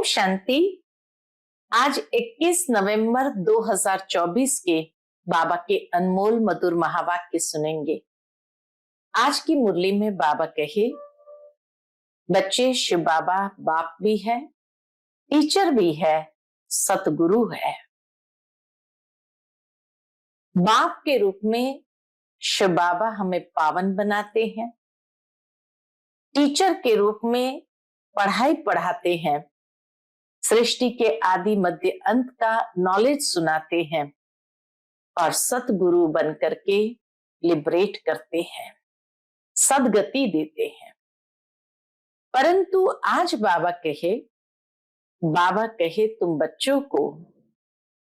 ओम शांति। आज 21 नवंबर 2024 के बाबा के अनमोल मधुर महावाक्य सुनेंगे। आज की मुरली में बाबा कहे, बच्चे शिव बाबा बाप भी है, टीचर भी है, सतगुरु है। बाप के रूप में शिव बाबा हमें पावन बनाते हैं, टीचर के रूप में पढ़ाई पढ़ाते हैं, सृष्टि के आदि मध्य अंत का नॉलेज सुनाते हैं और सतगुरु बनकर के लिबरेट करते हैं, सदगति देते हैं। परंतु आज बाबा कहे तुम बच्चों को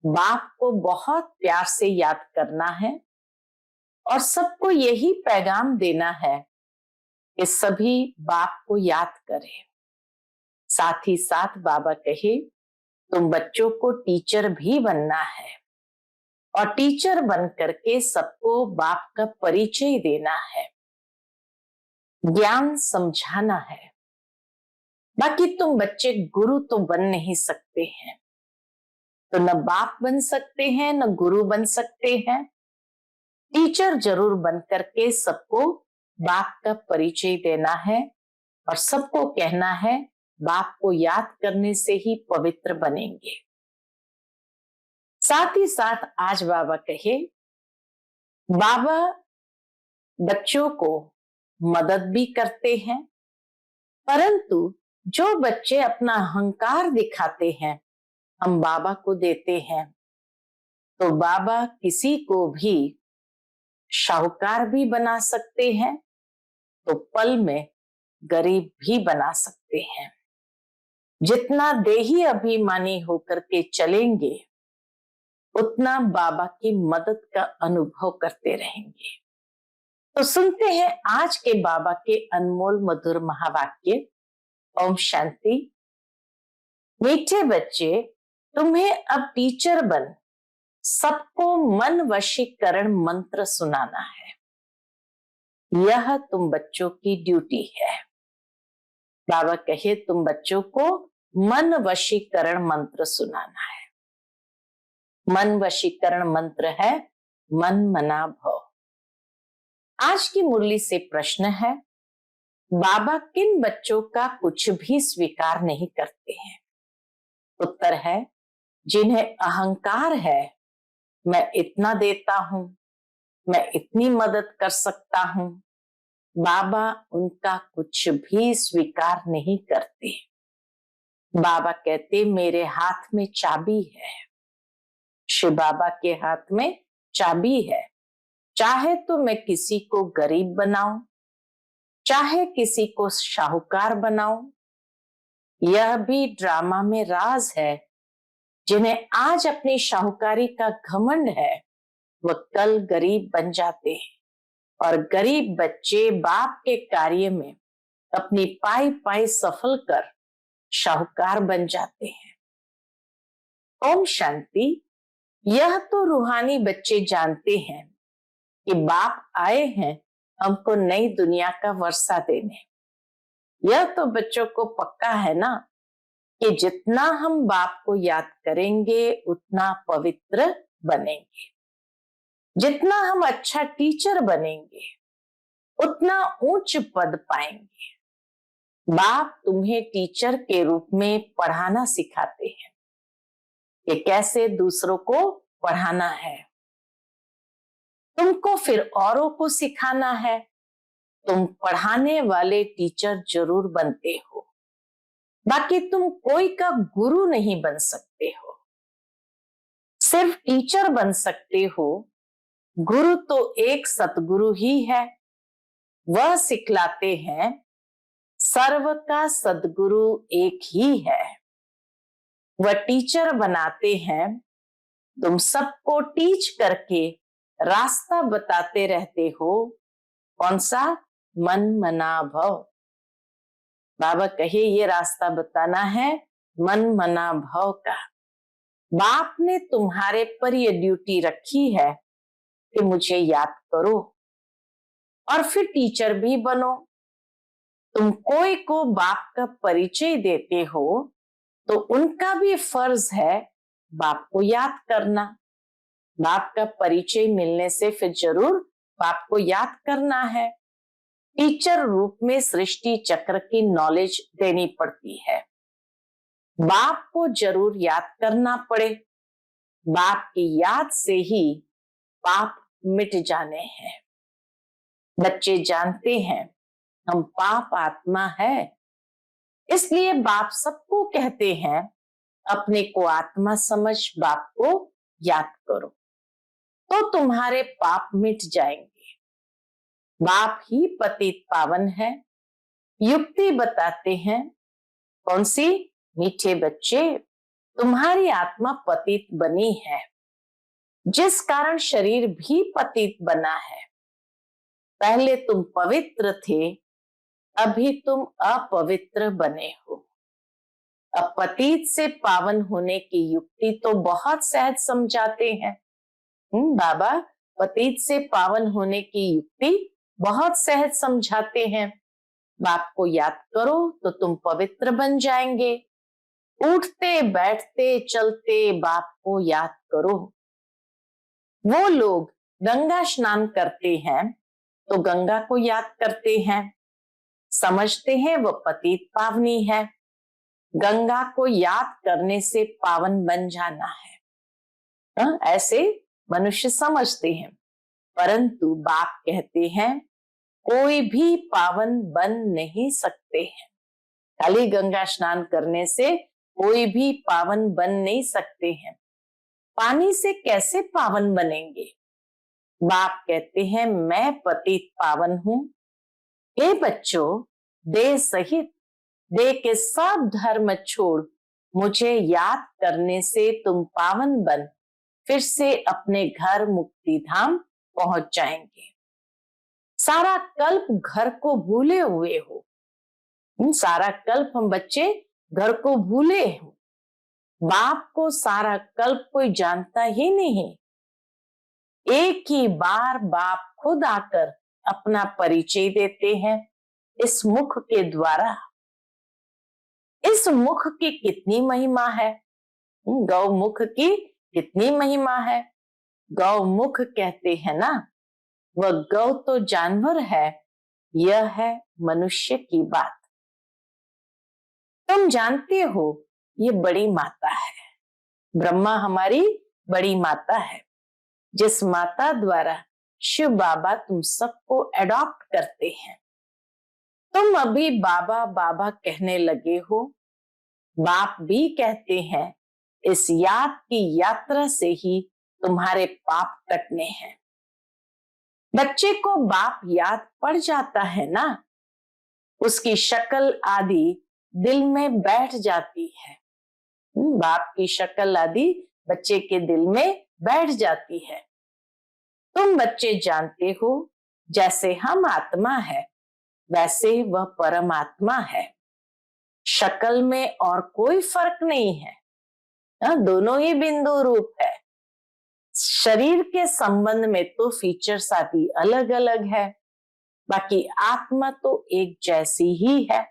बाप को बहुत प्यार से याद करना है और सबको यही पैगाम देना है कि सभी बाप को याद करें। साथ ही साथ बाबा कहे तुम बच्चों को टीचर भी बनना है और टीचर बन करके सबको बाप का परिचय देना है, ज्ञान समझाना है। बाकी तुम बच्चे गुरु तो बन नहीं सकते हैं, तो न बाप बन सकते हैं न गुरु बन सकते हैं। टीचर जरूर बन करके सबको बाप का परिचय देना है और सबको कहना है बाप को याद करने से ही पवित्र बनेंगे। साथ ही साथ आज बाबा कहे, बाबा बच्चों को मदद भी करते हैं, परंतु जो बच्चे अपना अहंकार दिखाते हैं हम बाबा को देते हैं, तो बाबा किसी को भी शाहूकार भी बना सकते हैं तो पल में गरीब भी बना सकते हैं। जितना देही अभिमानी होकर के चलेंगे उतना बाबा की मदद का अनुभव करते रहेंगे। तो सुनते हैं आज के बाबा के अनमोल मधुर महावाक्य। ओम शांति। मीठे बच्चे, तुम्हें अब टीचर बन सबको मन वशीकरण मंत्र सुनाना है। यह तुम बच्चों की ड्यूटी है। बाबा कहे तुम बच्चों को मन वशीकरण मंत्र सुनाना है। मन वशीकरण मंत्र है मन मना भव। आज की मुरली से प्रश्न है, बाबा किन बच्चों का कुछ भी स्वीकार नहीं करते हैं? उत्तर है, जिन्हें अहंकार है, मैं इतना देता हूं, मैं इतनी मदद कर सकता हूं, बाबा उनका कुछ भी स्वीकार नहीं करते। बाबा कहते मेरे हाथ में चाबी है। शिव बाबा के हाथ में चाबी है। चाहे तो मैं किसी को गरीब बनाऊं, चाहे किसी को शाहूकार बनाऊं। यह भी ड्रामा में राज है। जिन्हें आज अपनी शाहूकारी का घमंड है वह कल गरीब बन जाते हैं और गरीब बच्चे बाप के कार्य में अपनी पाई पाई सफल कर शाहूकार बन जाते हैं। ओम शांति। यह तो रूहानी बच्चे जानते हैं कि बाप आए हैं हमको नई दुनिया का वर्षा देने। यह तो बच्चों को पक्का है ना कि जितना हम बाप को याद करेंगे उतना पवित्र बनेंगे। जितना हम अच्छा टीचर बनेंगे उतना उच्च पद पाएंगे। बाप तुम्हें टीचर के रूप में पढ़ाना सिखाते हैं कि कैसे दूसरों को पढ़ाना है। तुमको फिर औरों को सिखाना है। तुम पढ़ाने वाले टीचर जरूर बनते हो, बाकी तुम कोई का गुरु नहीं बन सकते हो, सिर्फ टीचर बन सकते हो। गुरु तो एक सतगुरु ही है। वह सिखलाते हैं, सर्व का सदगुरु एक ही है। वह टीचर बनाते हैं, तुम सबको टीच करके रास्ता बताते रहते हो। कौन सा? मन मना भव। बाबा कहे ये रास्ता बताना है मन मना भव का। बाप ने तुम्हारे पर यह ड्यूटी रखी है कि मुझे याद करो और फिर टीचर भी बनो। तुम कोई को बाप का परिचय देते हो तो उनका भी फर्ज है बाप को याद करना। बाप का परिचय मिलने से फिर जरूर बाप को याद करना है। टीचर रूप में सृष्टि चक्र की नॉलेज देनी पड़ती है। बाप को जरूर याद करना पड़े। बाप की याद से ही पाप मिट जाने हैं। बच्चे जानते हैं हम पाप आत्मा है, इसलिए बाप सबको कहते हैं अपने को आत्मा समझ बाप को याद करो तो तुम्हारे पाप मिट जाएंगे। बाप ही पतित पावन है। युक्ति बताते हैं। कौन सी? मीठे बच्चे, तुम्हारी आत्मा पतित बनी है, जिस कारण शरीर भी पतित बना है। पहले तुम पवित्र थे, अभी तुम अपवित्र बने हो। अब पतित से पावन होने की युक्ति तो बहुत सहज समझाते हैं। बाबा पतित से पावन होने की युक्ति बहुत सहज समझाते हैं। बाप को याद करो तो तुम पवित्र बन जाएंगे। उठते बैठते चलते बाप को याद करो। वो लोग गंगा स्नान करते हैं तो गंगा को याद करते हैं, समझते हैं वो पतित पावनी है। गंगा को याद करने से पावन बन जाना है। ऐसे मनुष्य समझते हैं, परंतु बाप कहते हैं कोई भी पावन बन नहीं सकते हैं। खाली गंगा स्नान करने से कोई भी पावन बन नहीं सकते हैं। पानी से कैसे पावन बनेंगे? बाप कहते हैं मैं पतित पावन हूं। हे बच्चों, देह सहित देह के सब धर्म छोड़ मुझे याद करने से तुम पावन बन फिर से अपने घर मुक्ति धाम पहुंच जाएंगे। सारा कल्प घर को भूले हुए हो। सारा कल्प हम बच्चे घर को भूले हो। बाप को सारा कल्प कोई जानता ही नहीं। एक ही बार बाप खुद आकर अपना परिचय देते हैं इस मुख के द्वारा। इस मुख की कितनी महिमा है। गौमुख की कितनी महिमा है। गौमुख कहते हैं ना, वह गौ तो जानवर है, यह है मनुष्य की बात। तुम जानते हो ये बड़ी माता है। ब्रह्मा हमारी बड़ी माता है, जिस माता द्वारा शिव बाबा तुम सबको एडॉप्ट करते हैं। तुम अभी बाबा बाबा कहने लगे हो। बाप भी कहते हैं इस याद की यात्रा से ही तुम्हारे पाप कटने हैं। बच्चे को बाप याद पड़ जाता है ना, उसकी शक्ल आदि दिल में बैठ जाती है। बाप की शक्ल आदि बच्चे के दिल में बैठ जाती है। तुम बच्चे जानते हो जैसे हम आत्मा है वैसे वह परमात्मा है। शक्ल में और कोई फर्क नहीं है। दोनों ही बिंदु रूप है। शरीर के संबंध में तो फीचर्स आदि अलग अलग है, बाकी आत्मा तो एक जैसी ही है।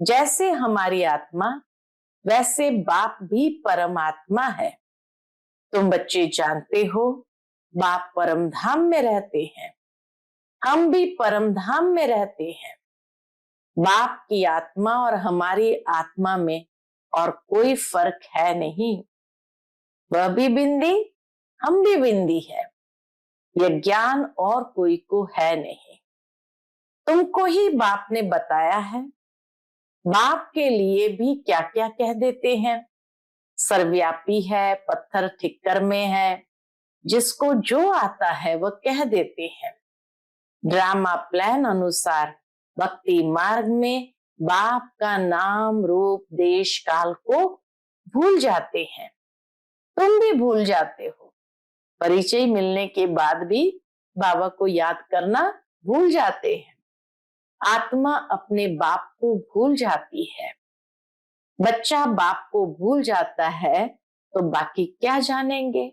जैसे हमारी आत्मा वैसे बाप भी परमात्मा है। तुम बच्चे जानते हो बाप परम धाम में रहते हैं, हम भी परम धाम में रहते हैं। बाप की आत्मा और हमारी आत्मा में और कोई फर्क है नहीं। वह भी बिंदी, हम भी बिंदी है। यह ज्ञान और कोई को है नहीं। तुमको ही बाप ने बताया है। बाप के लिए भी क्या क्या कह देते हैं। सर्वव्यापी है, पत्थर ठिक्कर में है, जिसको जो आता है वह कह देते हैं। ड्रामा प्लान अनुसार भक्ति मार्ग में बाप का नाम रूप देश काल को भूल जाते हैं। तुम भी भूल जाते हो। परिचय मिलने के बाद भी बाबा को याद करना भूल जाते हैं। आत्मा अपने बाप को भूल जाती है। बच्चा बाप को भूल जाता है तो बाकी क्या जानेंगे।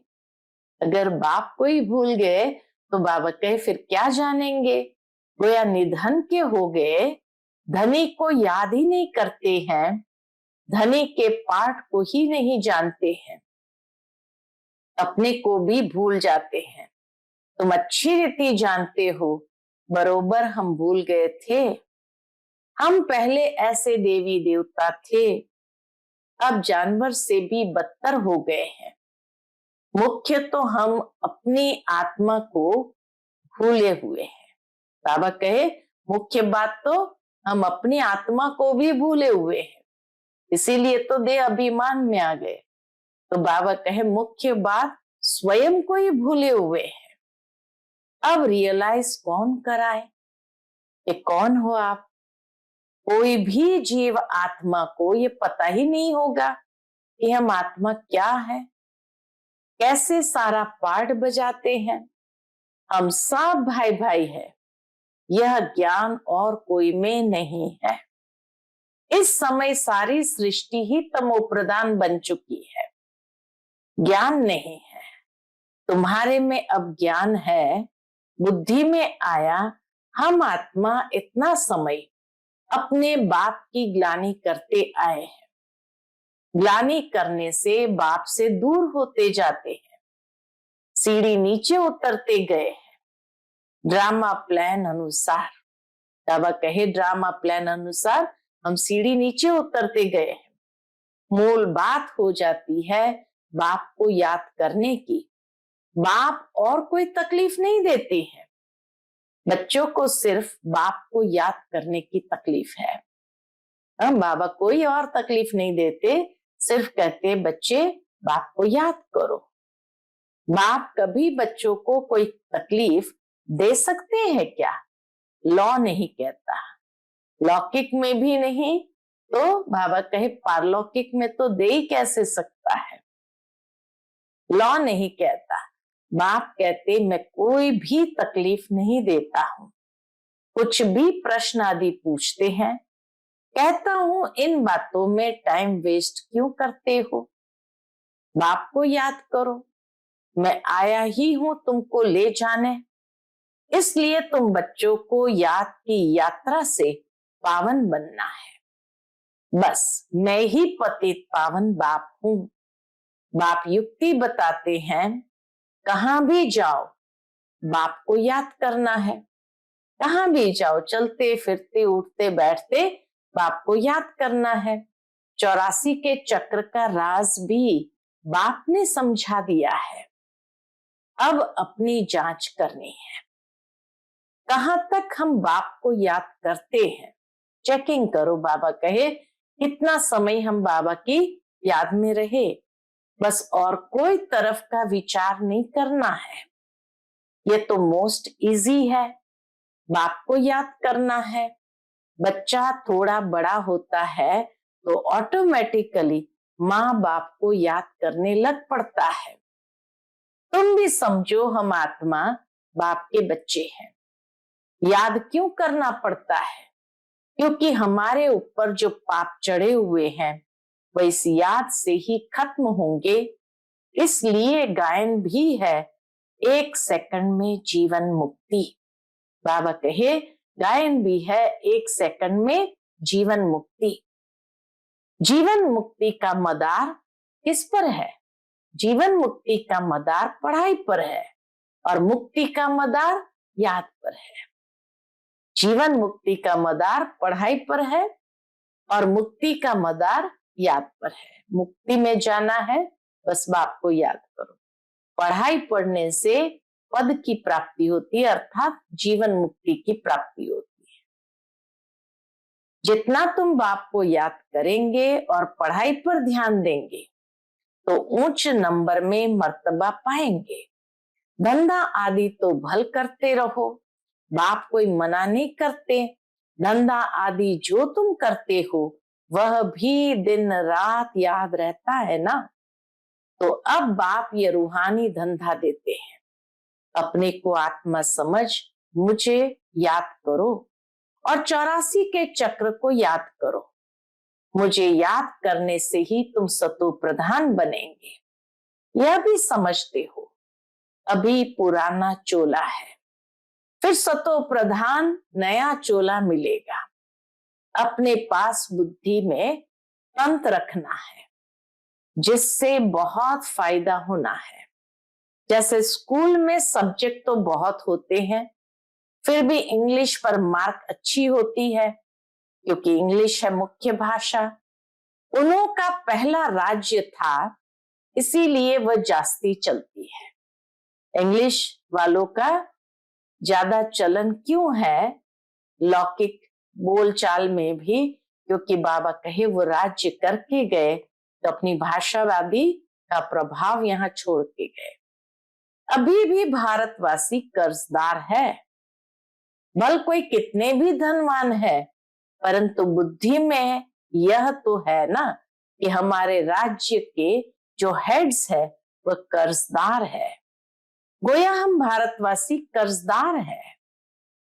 अगर बाप को ही भूल गए तो बाबा कहे फिर क्या जानेंगे। गोया निधन के हो गए, धनी को याद ही नहीं करते हैं धनी के पाठ को ही नहीं जानते हैं, अपने को भी भूल जाते हैं। तुम अच्छी रीति जानते हो, बरोबर हम भूल गए थे। हम पहले ऐसे देवी देवता थे, अब जानवर से भी बदतर हो गए हैं। मुख्य तो हम अपनी आत्मा को भूले हुए हैं। बाबा कहे मुख्य बात तो हम अपनी आत्मा को भी भूले हुए हैं, इसीलिए तो देह अभिमान में आ गए। तो बाबा कहे मुख्य बात स्वयं को ही भूले हुए हैं। अब रियलाइज कौन कराए कि कौन हो आप? कोई भी जीव आत्मा को ये पता ही नहीं होगा कि हम आत्मा क्या है, कैसे सारा पार्ट बजाते हैं। हम सब भाई भाई है, यह ज्ञान और कोई में नहीं है। इस समय सारी सृष्टि ही तमो प्रधान बन चुकी है, ज्ञान नहीं है। तुम्हारे में अब ज्ञान है, बुद्धि में आया। हम आत्मा इतना समय अपने बाप की ग्लानि करते आए हैं, ग्लानि करने से बाप से दूर होते जाते हैं, सीढ़ी नीचे उतरते गए हैं। ड्रामा प्लान अनुसार, बाबा कहे ड्रामा प्लान अनुसार हम सीढ़ी नीचे उतरते गए हैं। मूल बात हो जाती है बाप को याद करने की। बाप और कोई तकलीफ नहीं देते हैं, बच्चों को सिर्फ बाप को याद करने की तकलीफ है। बाबा कोई और तकलीफ नहीं देते, सिर्फ कहते बच्चे बाप को याद करो। बाप कभी बच्चों को कोई तकलीफ दे सकते हैं क्या? लॉ नहीं कहता, लौकिक में भी नहीं, तो बाबा कहे पारलौकिक में तो दे ही कैसे सकता है। लॉ नहीं कहता, बाप कहते मैं कोई भी तकलीफ नहीं देता हूं। कुछ भी प्रश्न आदि पूछते हैं, कहता हूं इन बातों में टाइम वेस्ट क्यों करते हो, बाप को याद करो। मैं आया ही हूं तुमको ले जाने, इसलिए तुम बच्चों को याद की यात्रा से पावन बनना है। बस मैं ही पतित पावन बाप हूं। बाप युक्ति बताते हैं, कहां भी जाओ बाप को याद करना है। कहां भी जाओ, चलते फिरते उठते बैठते बाप को याद करना है। 84 के चक्र का राज भी बाप ने समझा दिया है। अब अपनी जांच करनी है, कहां तक हम बाप को याद करते हैं। चेकिंग करो। बाबा कहे कितना समय हम बाबा की याद में रहे, बस और कोई तरफ का विचार नहीं करना है। ये तो मोस्ट इजी है, बाप को याद करना है। बच्चा थोड़ा बड़ा होता है तो ऑटोमेटिकली माँ बाप को याद करने लग पड़ता है। तुम भी समझो हम आत्मा बाप के बच्चे हैं। याद क्यों करना पड़ता है? क्योंकि हमारे ऊपर जो पाप चढ़े हुए हैं वह इस याद से ही खत्म होंगे। इसलिए गायन भी है, 1 सेकंड में जीवन मुक्ति। बाबा कहे गायन भी है, 1 सेकंड में जीवन मुक्ति। जीवन मुक्ति का मदार किस पर है? जीवन मुक्ति का मदार पढ़ाई पर है और मुक्ति का मदार याद पर है। जीवन मुक्ति का मदार पढ़ाई पर है और मुक्ति का मदार याद पर है। मुक्ति में जाना है, बस बाप को याद करो। पढ़ाई पढ़ने से पद की प्राप्ति होती है, अर्थात जीवन मुक्ति की प्राप्ति होती है। जितना तुम बाप को याद करेंगे और पढ़ाई पर ध्यान देंगे तो उच्च नंबर में मर्तबा पाएंगे। धंधा आदि तो भल करते रहो, बाप कोई मना नहीं करते। धंधा आदि जो तुम करते हो वह भी दिन रात याद रहता है ना। तो अब बाप ये रूहानी धंधा देते हैं, अपने को आत्मा समझ मुझे याद करो और 84 के चक्र को याद करो। मुझे याद करने से ही तुम सतो प्रधान बनेंगे। यह भी समझते हो अभी पुराना चोला है, फिर सतो प्रधान नया चोला मिलेगा। अपने पास बुद्धि में तंत्र रखना है जिससे बहुत फायदा होना है। जैसे स्कूल में सब्जेक्ट तो बहुत होते हैं, फिर भी इंग्लिश पर मार्क अच्छी होती है क्योंकि इंग्लिश है मुख्य भाषा। उन्हों का पहला राज्य था, इसीलिए वह जास्ती चलती है। इंग्लिश वालों का ज्यादा चलन क्यों है लौकिक बोलचाल में भी? क्योंकि बाबा कहे वो राज्य करके गए तो अपनी भाषावादी का प्रभाव यहाँ छोड़ के गए। अभी भी भारतवासी कर्जदार है, भल कोई कितने भी धनवान है, परंतु बुद्धि में यह तो है ना कि हमारे राज्य के जो हेड्स है वह कर्जदार है। गोया हम भारतवासी कर्जदार है।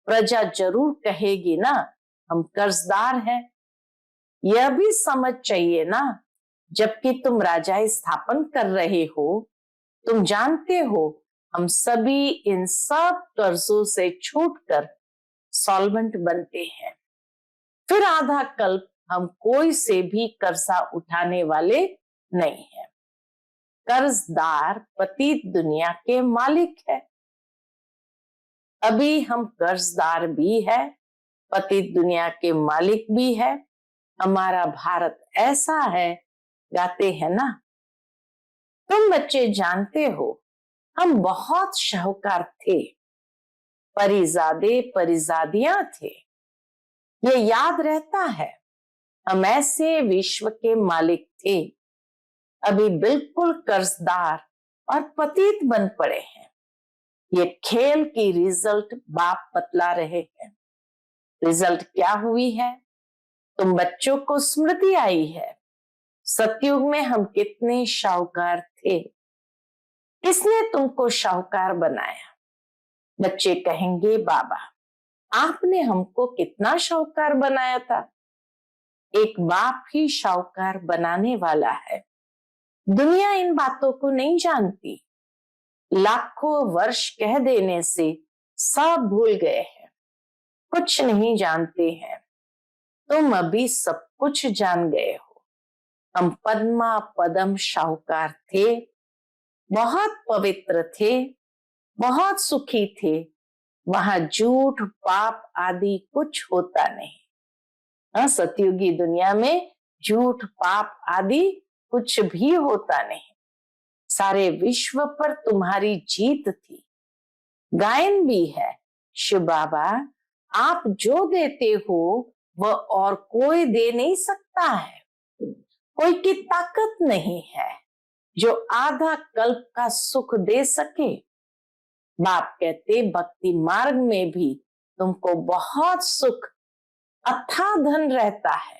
प्रजा जरूर कहेगी ना हम कर्जदार हैं। यह भी समझ चाहिए ना, जबकि तुम राजा स्थापन कर रहे हो, तुम जानते हो हम सभी इन सब कर्जों से छूटकर सॉल्वेंट बनते हैं। फिर आधा कल्प हम कोई से भी कर्जा उठाने वाले नहीं हैं। कर्जदार पतित दुनिया के मालिक है। अभी हम कर्जदार भी है, पतित दुनिया के मालिक भी है। हमारा भारत ऐसा है, गाते हैं ना। तुम बच्चे जानते हो हम बहुत शाहूकार थे, परिजादे परिजादियां थे, ये याद रहता है। हम ऐसे विश्व के मालिक थे, अभी बिल्कुल कर्जदार और पतित बन पड़े हैं। ये खेल की रिजल्ट बाप बतला रहे हैं। रिजल्ट क्या हुई है? तुम बच्चों को स्मृति आई है, सतयुग में हम कितने शाहूकार थे, किसने तुमको शाहूकार बनाया? बच्चे कहेंगे बाबा आपने हमको कितना शाहूकार बनाया था। एक बाप ही शाहूकार बनाने वाला है। दुनिया इन बातों को नहीं जानती। लाखों वर्ष कह देने से सब भूल गए हैं, कुछ नहीं जानते हैं। तुम अभी सब कुछ जान गए हो। हम पद्मा पदम शाहूकार थे, बहुत पवित्र थे, बहुत सुखी थे। वहां झूठ पाप आदि कुछ होता नहीं। सतयुगी दुनिया में झूठ पाप आदि कुछ भी होता नहीं। सारे विश्व पर तुम्हारी जीत थी। गायन भी है, शिव बाबा आप जो देते हो वह और कोई दे नहीं सकता है। कोई की ताकत नहीं है जो आधा कल्प का सुख दे सके। बाप कहते भक्ति मार्ग में भी तुमको बहुत सुख अथाह धन रहता है।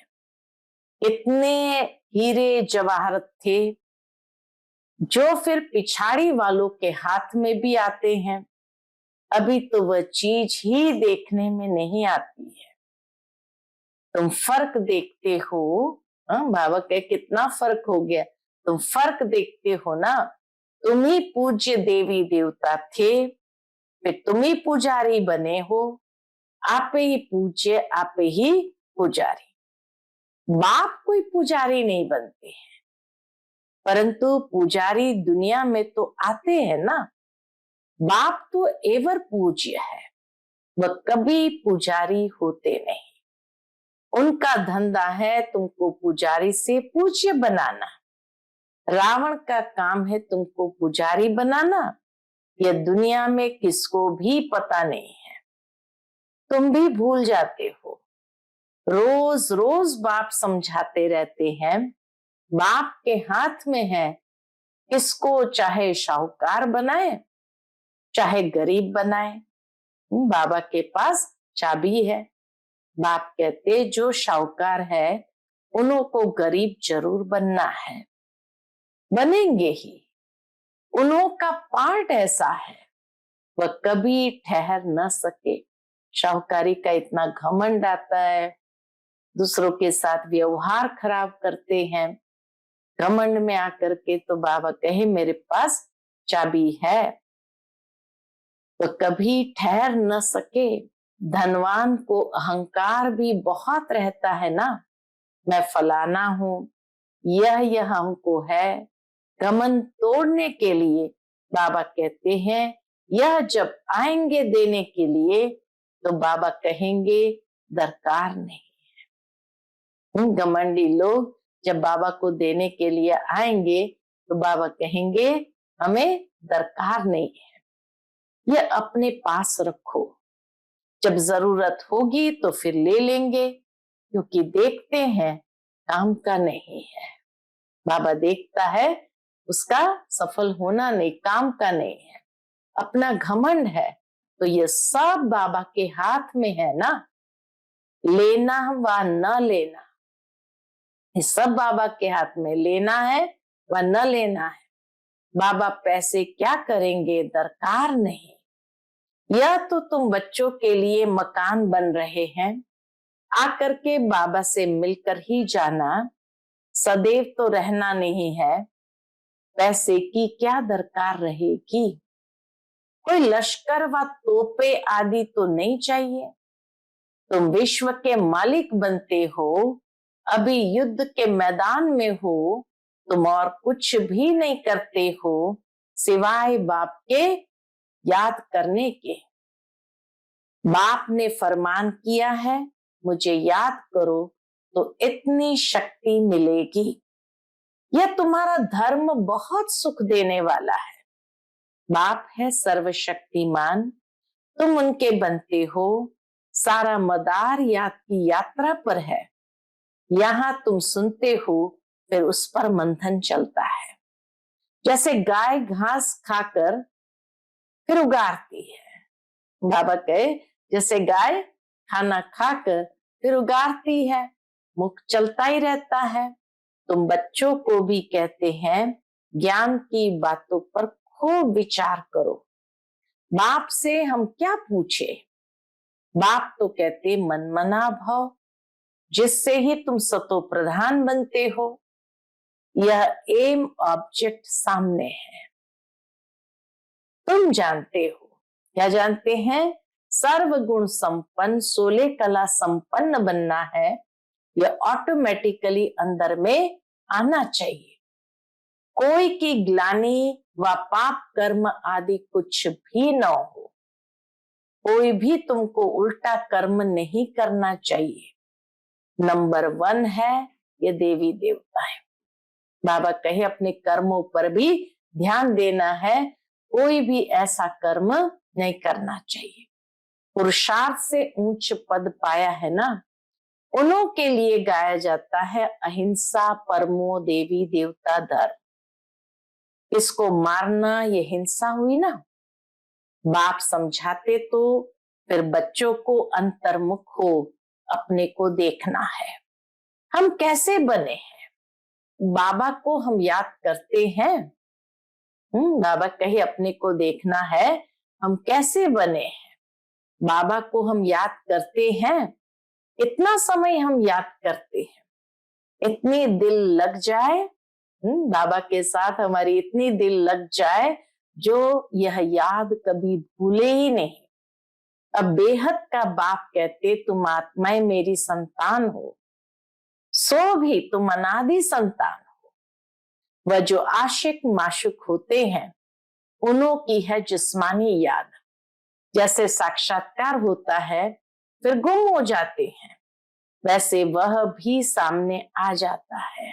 इतने हीरे जवाहरत थे जो फिर पिछाड़ी वालों के हाथ में भी आते हैं। अभी तो वह चीज ही देखने में नहीं आती है। तुम फर्क देखते हो। बाबा कहे कितना फर्क हो गया। तुम फर्क देखते हो ना। तुम ही पूज्य देवी देवता थे, फिर तुम ही पुजारी बने हो। आप ही पूज्य, आप ही पुजारी। बाप कोई पुजारी नहीं बनते हैं, परंतु पुजारी दुनिया में तो आते हैं ना। बाप तो एवर पूज्य है, वह कभी पुजारी होते नहीं। उनका धंधा है तुमको पुजारी से पूज्य बनाना। रावण का काम है तुमको पुजारी बनाना। यह दुनिया में किसको भी पता नहीं है, तुम भी भूल जाते हो। रोज रोज बाप समझाते रहते हैं। बाप के हाथ में है, किसको चाहे शाहूकार बनाए चाहे गरीब बनाए। बाबा के पास चाबी है। बाप कहते जो शाहूकार है उन्हों को गरीब जरूर बनना है, बनेंगे ही। उन्हों का पार्ट ऐसा है, वह कभी ठहर न सके। शाहूकारी का इतना घमंड आता है, दूसरों के साथ व्यवहार खराब करते हैं घमंड में आकर के। तो बाबा कहे मेरे पास चाबी है, तो कभी ठहर न सके। धनवान को अहंकार भी बहुत रहता है ना, मैं फलाना हूं, यह हमको है। घमंड तोड़ने के लिए बाबा कहते हैं, यह जब आएंगे देने के लिए तो बाबा कहेंगे दरकार नहीं। घमंडी लोग जब बाबा को देने के लिए आएंगे तो बाबा कहेंगे हमें दरकार नहीं है, यह अपने पास रखो, जब जरूरत होगी तो फिर ले लेंगे, क्योंकि देखते हैं काम का नहीं है। बाबा देखता है उसका सफल होना नहीं, काम का नहीं है। अपना घमंड है तो ये सब बाबा के हाथ में है ना, लेना व न लेना, ये सब बाबा के हाथ में, लेना है व न लेना है। बाबा पैसे क्या करेंगे दरकार नहीं। यह तो तुम बच्चों के लिए मकान बन रहे हैं, आकर के बाबा से मिलकर ही जाना, सदैव तो रहना नहीं है। पैसे की क्या दरकार रहेगी, कोई लश्कर व तोपे आदि तो नहीं चाहिए। तुम विश्व के मालिक बनते हो, अभी युद्ध के मैदान में हो, तुम और कुछ भी नहीं करते हो सिवाय बाप के याद करने के। बाप ने फरमान किया है मुझे याद करो तो इतनी शक्ति मिलेगी। यह तुम्हारा धर्म बहुत सुख देने वाला है। बाप है सर्वशक्तिमान, तुम उनके बनते हो, सारा मदार याद की यात्रा पर है। यहाँ तुम सुनते हो फिर उस पर मंथन चलता है। जैसे गाय घास खाकर फिर उगारती है, बाबा कहे जैसे गाय खाना खाकर फिर उगारती है, मुख चलता ही रहता है। तुम बच्चों को भी कहते हैं ज्ञान की बातों पर खूब विचार करो। बाप से हम क्या पूछे, बाप तो कहते मनमना भव, जिससे ही तुम सतो प्रधान बनते हो। यह एम ऑब्जेक्ट सामने है, तुम जानते हो। क्या जानते हैं, सर्वगुण संपन्न 16 कला संपन्न बनना है। यह ऑटोमेटिकली अंदर में आना चाहिए। कोई की ग्लानि व पाप कर्म आदि कुछ भी न हो, कोई भी तुमको उल्टा कर्म नहीं करना चाहिए। नंबर 1 है ये देवी देवता है। बाबा कहे अपने कर्मों पर भी ध्यान देना है, कोई भी ऐसा कर्म नहीं करना चाहिए। पुरुषार्थ से ऊंच पद पाया है ना, उन्हों के लिए गाया जाता है अहिंसा परमो देवी देवता धर्म। इसको मारना ये हिंसा हुई ना। बाप समझाते तो फिर बच्चों को अंतर्मुख हो अपने को देखना है। हम कैसे बने हैं, बाबा को हम याद करते हैं। बाबा कहे अपने को देखना है हम कैसे बने हैं, बाबा को हम याद करते हैं। इतना समय हम याद करते हैं, इतनी दिल लग जाए, बाबा के साथ हमारी इतनी दिल लग जाए जो यह याद कभी भूले ही नहीं। अब बेहद का बाप कहते तुम आत्माएं मेरी संतान हो, सो भी तुम अनादि संतान हो। वह जो आशिक माशुक होते हैं उन्हों की है जिस्मानी याद। जैसे साक्षात्कार होता है फिर गुम हो जाते हैं, वैसे वह भी सामने आ जाता है।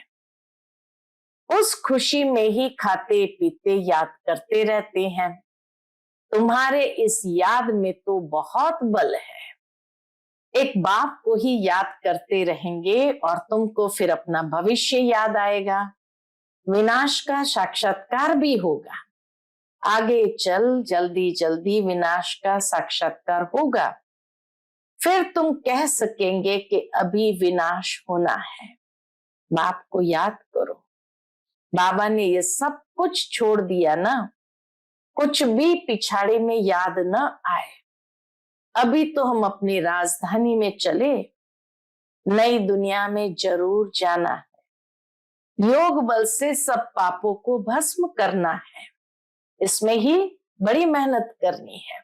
उस खुशी में ही खाते पीते याद करते रहते हैं। तुम्हारे इस याद में तो बहुत बल है। एक बाप को ही याद करते रहेंगे और तुमको फिर अपना भविष्य याद आएगा। विनाश का साक्षात्कार भी होगा। आगे चल जल्दी जल्दी विनाश का साक्षात्कार होगा, फिर तुम कह सकेंगे कि अभी विनाश होना है। बाप को याद करो। बाबा ने ये सब कुछ छोड़ दिया ना, कुछ भी पिछाड़े में याद न आए। अभी तो हम अपनी राजधानी में चले, नई दुनिया में जरूर जाना है। योग बल से सब पापों को भस्म करना है, इसमें ही बड़ी मेहनत करनी है।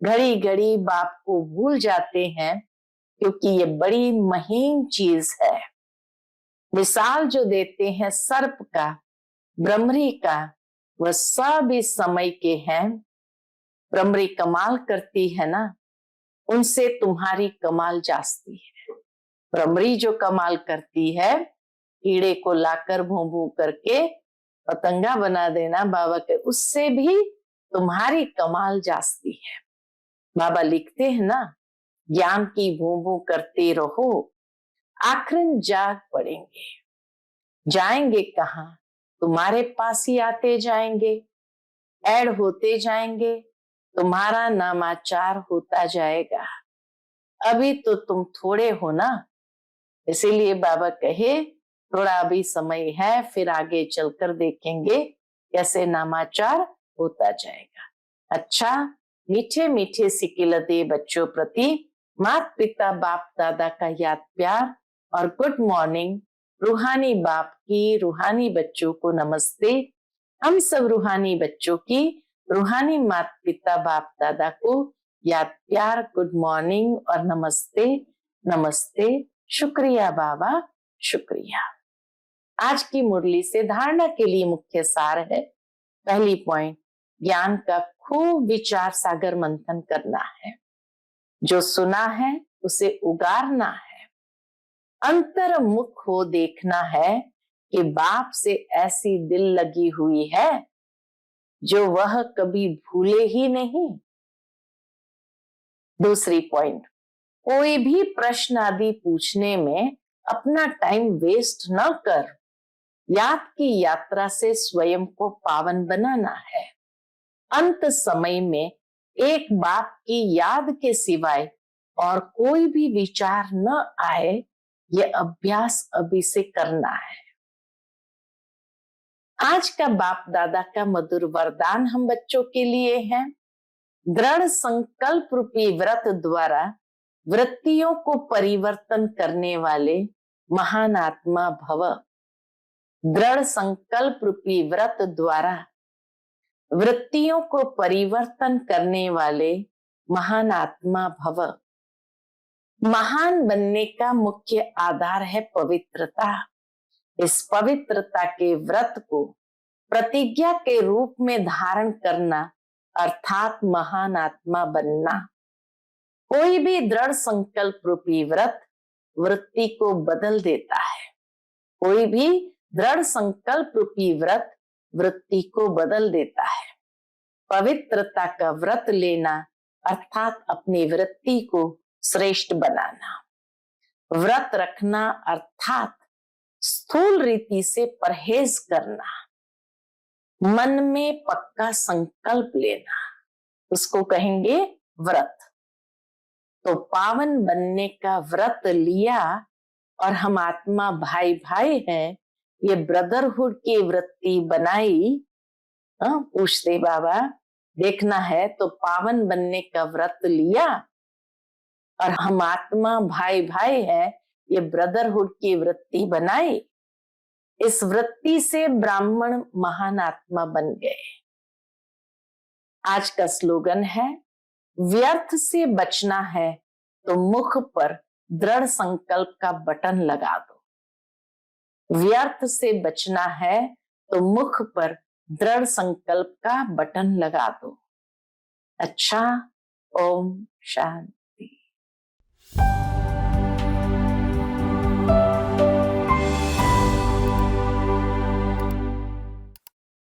घड़ी घड़ी बाप को भूल जाते हैं क्योंकि ये बड़ी महीन चीज है। मिसाल जो देते हैं सर्प का, भ्रमरी का, वह सब इस समय के हैं। भ्रमरी कमाल करती है ना, उनसे तुम्हारी कमाल जास्ती है। भ्रमरी जो कमाल करती है, कीड़े को लाकर भूं भूं करके पतंगा बना देना बाबा के, उससे भी तुम्हारी कमाल जास्ती है। बाबा लिखते हैं ना, ज्ञान की भूं भूं करते रहो, आखिरन जाग पड़ेंगे। जाएंगे कहाँ, तुम्हारे पास ही आते जाएंगे, ऐड होते जाएंगे, तुम्हारा नामाचार होता जाएगा। अभी तो तुम थोड़े हो ना, इसीलिए बाबा कहे थोड़ा अभी समय है, फिर आगे चलकर देखेंगे कैसे नामाचार होता जाएगा। अच्छा, मीठे मीठे सिकिलते बच्चों प्रति माता पिता बाप दादा का याद प्यार और गुड मॉर्निंग। रूहानी बाप की रूहानी बच्चों को नमस्ते। हम सब रूहानी बच्चों की रूहानी माता पिता बाप दादा को याद प्यार, गुड मॉर्निंग और नमस्ते नमस्ते। शुक्रिया बाबा, शुक्रिया। आज की मुरली से धारणा के लिए मुख्य सार है, पहली पॉइंट, ज्ञान का खूब विचार सागर मंथन करना है। जो सुना है उसे उगारना है, अंतर्मुख हो देखना है कि बाप से ऐसी दिल लगी हुई है जो वह कभी भूले ही नहीं। दूसरी पॉइंट, कोई भी प्रश्न आदि पूछने में अपना टाइम वेस्ट न कर, याद की यात्रा से स्वयं को पावन बनाना है। अंत समय में एक बाप की याद के सिवाय और कोई भी विचार न आए, यह अभ्यास अभी से करना है। आज का बाप दादा का मधुर वरदान हम बच्चों के लिए है, दृढ़ संकल्प रूपी व्रत द्वारा वृत्तियों को परिवर्तन करने वाले महान आत्मा भव। दृढ़ संकल्प रूपी व्रत द्वारा वृत्तियों को परिवर्तन करने वाले महान आत्मा भव। महान बनने का मुख्य आधार है पवित्रता। इस पवित्रता के व्रत को प्रतिज्ञा के रूप में धारण करना अर्थात महान आत्मा बनना। कोई भी दृढ़ संकल्प रूपी व्रत वृत्ति को बदल देता है। कोई भी दृढ़ संकल्प रूपी व्रत वृत्ति को बदल देता है। पवित्रता का व्रत लेना अर्थात अपनी वृत्ति को श्रेष्ठ बनाना। व्रत रखना अर्थात स्थूल रीति से परहेज करना, मन में पक्का संकल्प लेना, उसको कहेंगे व्रत। तो पावन बनने का व्रत लिया और हम आत्मा भाई भाई हैं, ये ब्रदरहुड की वृत्ति बनाई। पूछते बाबा, देखना है तो पावन बनने का व्रत लिया और हम आत्मा भाई भाई हैं, ये ब्रदरहुड की वृत्ति बनाई। इस वृत्ति से ब्राह्मण महान आत्मा बन गए। आज का स्लोगन है, व्यर्थ से बचना है तो मुख पर दृढ़ संकल्प का बटन लगा दो। व्यर्थ से बचना है तो मुख पर दृढ़ संकल्प का बटन लगा दो। अच्छा, ओम शांति।